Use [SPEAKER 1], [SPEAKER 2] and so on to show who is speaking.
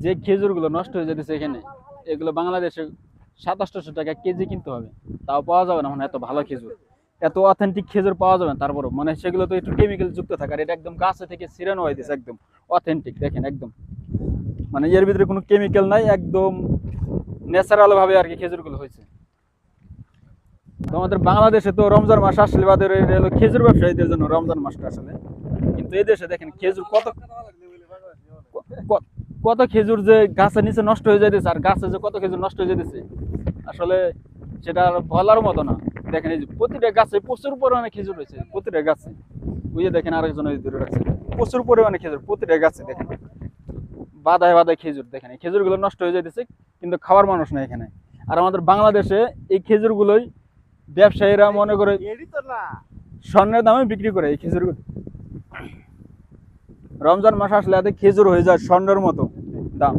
[SPEAKER 1] যে খেজুরগুলো নষ্ট হয়ে যেতেছে এখানে, এগুলো বাংলাদেশে 2700 টাকা কেজি কিনতে হবে, তাও পাওয়া যাবে না। মানে এত ভালো খেজুর, এত অথেন্টিক খেজুর পাওয়া যাবে না। তারপরও মানে সেগুলো তো একটু কেমিক্যাল যুক্ত থাকে, আর এটা একদম গাছে থেকে ছিঁড়ানো হয়েছে, একদম অথেন্টিক। দেখেন একদম মানে এর ভিতরে কোনো কেমিক্যাল নাই, একদম ন্যাচারাল ভাবে আর কি খেজুরগুলো হয়েছে। তো আমাদের বাংলাদেশে তো রমজান মাস আসলে বাদের হলো খেজুর ব্যবসায়ীদের জন্য রমজান মাসটা আসলে। কিন্তু এই দেশে দেখেন খেজুর কত খেজুর যে গাছের নিচে নষ্ট হয়ে যাইতেছে, আর গাছে যে কত খেজুর নষ্ট হয়ে যাইতেছে আসলে সেটা আর বলার মতো না। দেখেন এই যে প্রতিটা গাছে প্রচুর পরিমাণে খেজুর রয়েছে, প্রতিটা গাছে। ওই যে দেখেন আরেকজন ওই দূরে রাখছে, প্রচুর পরিমাণে খেজুর প্রতিটা গাছে। দেখেন বাদায় বাদায় খেজুর, দেখেন এই খেজুর গুলো নষ্ট হয়ে যাইতেছে, কিন্তু খাওয়ার মানুষ নেই এখানে। আর আমাদের বাংলাদেশে এই খেজুর গুলোই ব্যবসায়ীরা মনে করে স্বর্ণের দামে বিক্রি করে এই খেজুর গুলো। রমজান মাস আসলে এতে খেজুর হয়ে যায় স্বর্ণের মতো দাম।